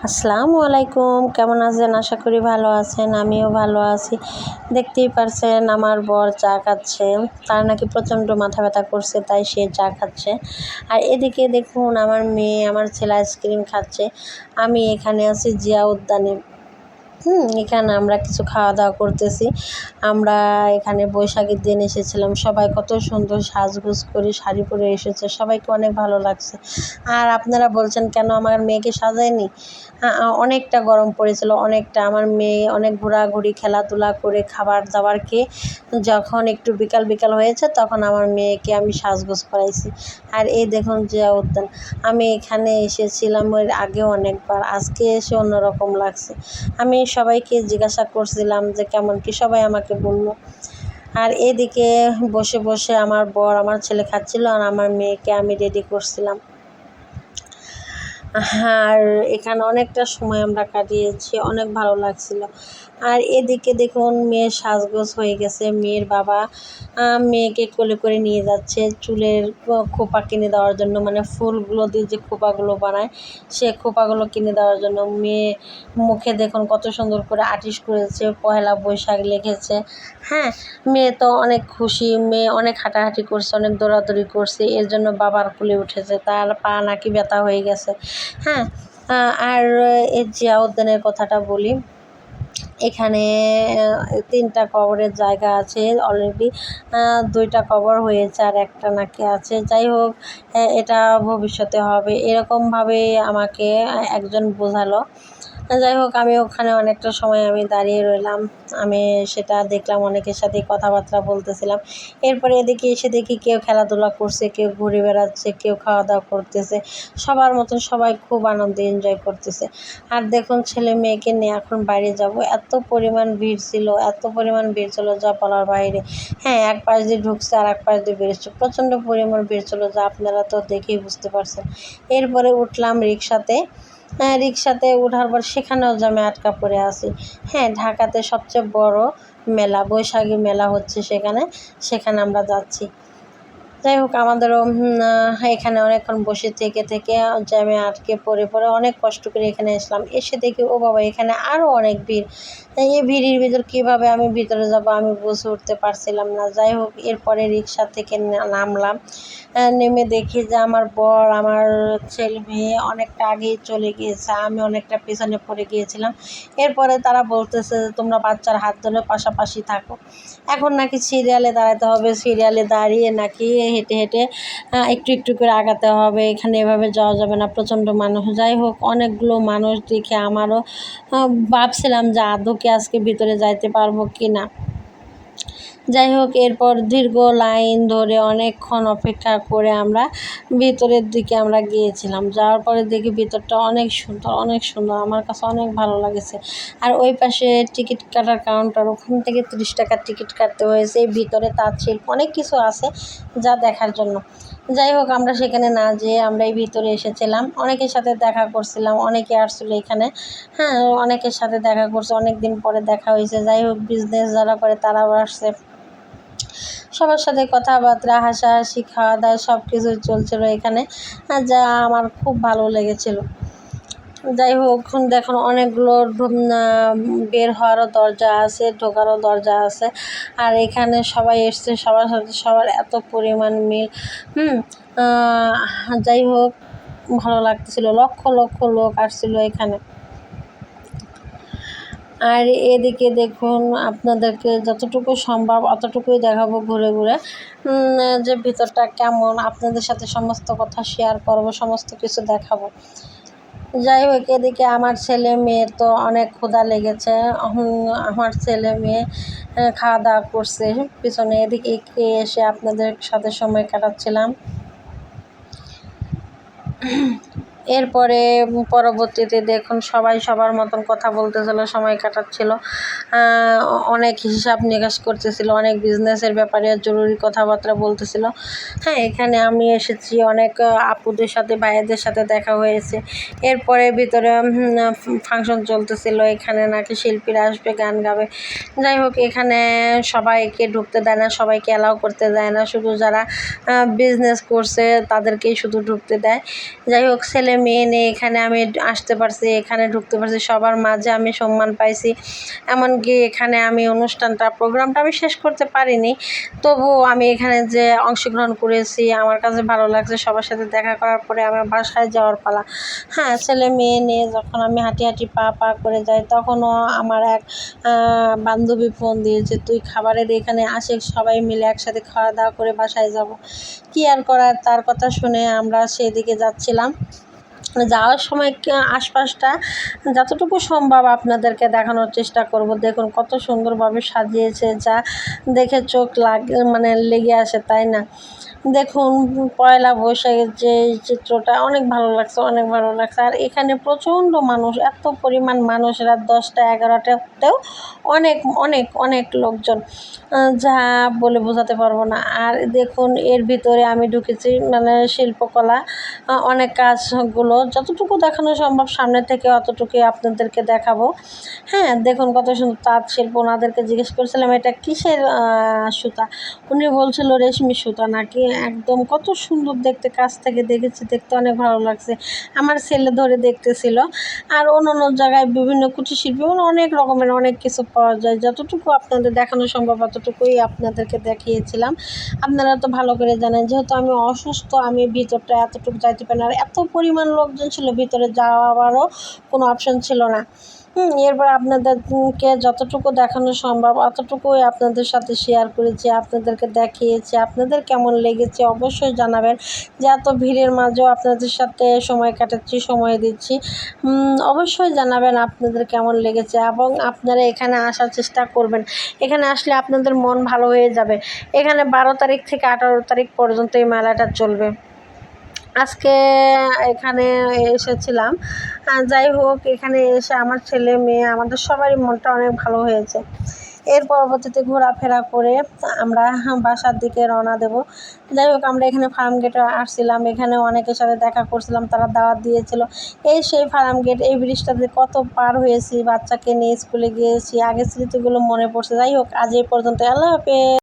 আসসালামু আলাইকুম, কেমন আছেন? আশা করি ভালো আছেন। আমিও ভালো আছি। দেখতেই পারছেন আমার বর চা খাচ্ছে। তার নাকি প্রচণ্ড মাথা ব্যথা করছে, তাই সে চা খাচ্ছে। আর এদিকে দেখুন আমার মেয়ে, আমার ছেলে আইসক্রিম খাচ্ছে। আমি এখানে আছি জিয়া উদ্যানে। এখানে আমরা কিছু খাওয়া দাওয়া করতেছি। আমরা এখানে বৈশাখীর দিন এসেছিলাম, সবাই কত সুন্দর সাজগোজ করে শাড়ি পরে এসেছে, সবাইকে অনেক ভালো লাগছে। আর আপনারা বলছেন কেন আমার মেয়েকে সাজায়নি? অনেকটা গরম পড়েছিল, অনেকটা। আমার মেয়ে অনেক ঘোরাঘুরি খেলাধুলা করে খাবার দাবার খেয়ে যখন একটু বিকাল বিকাল হয়েছে তখন আমার মেয়েকে আমি সাজগোজ করাইছি। আর এই দেখুন জিয়া উদ্যান, আমি এখানে এসেছিলাম এর আগেও অনেকবার, আজকে এসে অন্যরকম লাগছে। আমি সবাইকে জিজ্ঞাসা করছিলাম যে কেমন কি, সবাই আমাকে বলল। আর এদিকে বসে বসে আমার বর, আমার ছেলে খাচ্ছিল আর আমার মেয়েকে আমি রেডি করছিলাম। আর এখানে অনেকটা সময় আমরা কাটিয়েছি, অনেক ভালো লাগছিল। আর এদিকে দেখুন মেয়ের সাজগোজ হয়ে গেছে। মেয়ের বাবা মেয়েকে কোলে করে নিয়ে যাচ্ছে চুলের খোপা কিনে দেওয়ার জন্য, মানে ফুলগুলো দিয়ে যে খোপাগুলো বানায় সে খোপাগুলো কিনে দেওয়ার জন্য। মেয়ে মুখে দেখুন কত সুন্দর করে আর্টিস্ট করেছে, পয়লা বৈশাখ লিখেছে। হ্যাঁ, মেয়ে তো অনেক খুশি, মেয়ে অনেক হাঁটাহাঁটি করছে, অনেক দৌড়াদৌড়ি করছে, এর জন্য বাবার কোলে উঠেছে। তার পা নাকি ব্যথা হয়ে গেছে। হ্যাঁ, আর এই জিয়া উদ্যানের কথাটা বলি। এখানে ৩টা কবরের জায়গা আছে অলরেডি। 2টা কবর হয়েছে আর একটা নাকি আছে। যাই হোক, এটা ভবিষ্যতে হবে এরকমভাবে আমাকে একজন বোঝালো। যাই হোক, আমি ওখানে অনেকটা সময় আমি দাঁড়িয়ে রইলাম। আমি সেটা দেখলাম, অনেকের সাথে কথাবার্তা বলতেছিলাম। এরপরে এদিকে এসে দেখি কেউ খেলাধুলা করছে, কেউ ঘুরে বেড়াচ্ছে, কেউ খাওয়া দাওয়া করতেছে। সবার মতন সবাই খুব আনন্দে এনজয় করতেছে। আর দেখুন ছেলে মেয়েকে নিয়ে এখন বাইরে যাব, এত পরিমাণ ভিড় ছিল, এত পরিমাণ ভিড় ছিল যা বলার বাইরে। হ্যাঁ, এক পাশ দিয়ে ঢুকছে আর এক পাশ দিয়ে বেরোচ্ছে, প্রচণ্ড পরিমাণ ভিড় ছিল যা আপনারা তো দেখেই বুঝতে পারছেন। এরপরে উঠলাম রিক্সাতে। রিক্সাতে ওঠার পর সেখানেও জ্যামে আটকা পড়ে আছি। হ্যাঁ, ঢাকাতে সবচেয়ে বড় মেলা, বৈশাখী মেলা হচ্ছে সেখানে আমরা যাচ্ছি। যাই হোক, আমাদেরও এখানে অনেকক্ষণ বসে থেকে থেকে জ্যামে আটকে পড়ে অনেক কষ্ট করে এখানে আসলাম। এসে দেখি ও বাবা, এখানে আরও অনেক ভিড়। এই ভিড়ের ভিতর কীভাবে আমি ভিতরে যাব আমি বুঝে উঠতে পারছিলাম না। যাই হোক, এরপরে রিক্সা থেকে নামলাম। নেমে দেখি যে আমার বর, আমার ছেলে মেয়ে অনেকটা আগেই চলে গিয়েছে, আমি অনেকটা পেছনে পড়ে গিয়েছিলাম। এরপরে তারা বলতেছে যে তোমরা বাচ্চার হাত ধরে পাশাপাশি থাকো। এখন নাকি সিরিয়ালে দাঁড়াতে হবে, সিরিয়ালে দাঁড়িয়ে নাকি হেঁটে হেঁটে একটু একটু করে আগাতে হবে, এখানে এভাবে যাওয়া যাবে না, প্রচণ্ড মানুষ। যাই হোক, অনেকগুলো মানুষ দেখে আমারও ভাবছিলাম যে আদৌ কি আজকে ভিতরে যাইতে পারবো কি না। যাই হোক, এরপর দীর্ঘ লাইন ধরে অনেকক্ষণ অপেক্ষা করে আমরা ভিতরের দিকে আমরা গিয়েছিলাম। যাওয়ার পরে দেখি ভিতরটা অনেক সুন্দর, অনেক সুন্দর, আমার কাছে অনেক ভালো লেগেছে। আর ওই পাশে টিকিট কাটার কাউন্টার, ওখান থেকে 30 টাকার টিকিট কাটতে হয়েছে। এই ভিতরে তাঁত শিল্প অনেক কিছু আছে যা দেখার জন্য। যাই হোক, আমরা সেখানে না যেয়ে আমরা এই ভিতরে এসেছিলাম, অনেকের সাথে দেখা করছিলাম, অনেকে আসছিলো এখানে। হ্যাঁ, অনেকের সাথে দেখা করছে, অনেক দিন পরে দেখা হয়েছে। যাই হোক, বিজনেস যারা করে তারাও আসছে, সবার সাথে কথাবার্তা, হাসাহাসি, খাওয়া দাওয়া সব কিছুই চলছিল এখানে, যা আমার খুব ভালো লেগেছিল। যাই হোক, দেখুন অনেকগুলো বের হওয়ারও দরজা আছে, ঢোকারও দরজা আছে। আর এখানে সবাই এসছে, সবার সাথে সবার এত পরিমাণ মিল। যাই হোক, ভালো লাগতেছিল, লক্ষ লক্ষ লোক আসছিল এখানে। আর এদিকে দেখুন, আপনাদেরকে যতটুকু সম্ভব অতটুকুই দেখাবো ঘুরে ঘুরে, যে ভিতরটা কেমন, আপনাদের সাথে সমস্ত কথা শেয়ার করব, সমস্ত কিছু দেখাবো। যাই হোক, এদিকে আমার ছেলে মেয়ের তো অনেক ক্ষুধা লেগেছে। আমার ছেলে মেয়ে খাওয়া দাওয়া করছে পিছনে, এদিকে খেয়ে এসে আপনাদের সাথে সময় কাটাচ্ছিলাম। এরপরে পরবর্তীতে দেখুন সবাই সবার মতন কথা বলতেছিল, সময় কাটাচ্ছিল, অনেক হিসাব নিকাশ করতেছিল, অনেক বিজনেসের ব্যাপারে জরুরি কথাবার্তা বলতেছিল। হ্যাঁ, এখানে আমি এসেছি, অনেক আপুদের সাথে ভাইয়াদের সাথে দেখা হয়েছে। এরপরে ভিতরে ফাংশন চলতেছিল, এখানে নাকি শিল্পীরা আসবে, গান গাবে। যাই হোক, এখানে সবাইকে ঢুকতে দেয় না, সবাইকে অ্যালাউ করতে দেয় না, শুধু যারা বিজনেস করছে তাদেরকেই শুধু ঢুকতে দেয়। যাই হোক, ছেলে ছেলে মেয়ে নিয়ে এখানে আমি আসতে পারছি, এখানে ঢুকতে পারছি, সবার মাঝে আমি সম্মান পাইছি। এমনকি এখানে আমি প্রোগ্রামটা আমি শেষ করতে পারিনি, তবুও আমি এখানে যে অংশগ্রহণ করেছি আমার কাছে ভালো লাগছে। সবার সাথে দেখা করার পরে আমার বাসায় যাওয়ার পালা। হ্যাঁ, ছেলে মেয়ে নিয়ে যখন আমি হাঁটি হাঁটি পা পা করে যাই, তখনও আমার এক বান্ধবী ফোন দিয়েছে, তুই খাবারের এখানে আসে, সবাই মিলে একসাথে খাওয়া দাওয়া করে বাসায় যাব। কী আর করার, তার কথা শুনে আমরা সেদিকে যাচ্ছিলাম। যাওয়ার সময় আশপাশটা যতটুকু সম্ভব আপনাদেরকে দেখানোর চেষ্টা করব। দেখুন কত সুন্দরভাবে সাজিয়েছে, যা দেখে চোখ লেগে আসে, তাই না? দেখুন পয়লা বৈশাখের যে চিত্রটা অনেক ভালো লাগছে, অনেক ভালো লাগছে। আর এখানে প্রচণ্ড মানুষ, এত পরিমাণ মানুষ, রাত 10টা 11টাতেও অনেক অনেক অনেক লোকজন, যা বলে বোঝাতে পারবো না। আর দেখুন এর ভিতরে আমি ঢুকেছি, শিল্পকলা অনেক কাজগুলো যতটুকু দেখানো সম্ভব সামনে থেকে অতটুকুই আপনাদেরকে দেখাবো। হ্যাঁ, দেখুন কত সুন্দর তাঁত শিল্প। ওনাদেরকে জিজ্ঞেস করেছিলাম এটা কিসের সুতা, উনি বলছিল রেশমি সুতা নাকি। একদম কত সুন্দর দেখতে, কাছ থেকে দেখেছি, দেখতে অনেক ভালো লাগছে। আমার ছেলে ধরে দেখতেছিল। আর অন্য জায়গায় বিভিন্ন কুটির শিল্পী অনেক রকমের অনেক কিছু পাওয়া যায়, যতটুকু আপনাদের দেখানো সম্ভব অতটুকুই আপনাদেরকে দেখিয়েছিলাম। আপনারা তো ভালো করে জানেন, যেহেতু আমি অসুস্থ, আমি ভিতরটা এতটুকু যাইতে পারি না। আর এত পরিমাণ লোকজন ছিল, ভিতরে যাওয়ারও কোনো অপশন ছিল না। এরপর আপনাদেরকে যতটুকু দেখানো সম্ভব অতটুকুই আপনাদের সাথে শেয়ার করেছি, আপনাদেরকে দেখিয়েছি। আপনাদের কেমন লেগেছে অবশ্যই জানাবেন। যে এত ভিড়ের মাঝেও আপনাদের সাথে সময় কাটাচ্ছি, সময় দিচ্ছি, অবশ্যই জানাবেন আপনাদের কেমন লেগেছে। এবং আপনারা এখানে আসার চেষ্টা করবেন, এখানে আসলে আপনাদের মন ভালো হয়ে যাবে। এখানে 12 তারিখ থেকে 18 তারিখ পর্যন্ত এই মেলাটা চলবে। আজকে এখানে এসেছিলাম। যাই হোক, এখানে এসে আমার ছেলে মেয়ে আমাদের সবারই মনটা অনেক ভালো হয়েছে। এর পরবর্তীতে ঘোরাফেরা করে আমরা বাসার দিকে রওনা দেব। যাই হোক, আমরা এখানে ফার্ম গেটে আসছিলাম, এখানে অনেকের সাথে দেখা করছিলাম, তারা দাওয়াত দিয়েছিল। এই সেই ফার্ম গেট, এই ব্রিজটাতে কত পার হয়েছি, বাচ্চাকে নিয়ে স্কুলে গিয়েছি, আগের স্মৃতিগুলো মনে পড়ছে। যাই হোক, আজ এই পর্যন্ত। আল্লাহ হাফেজ।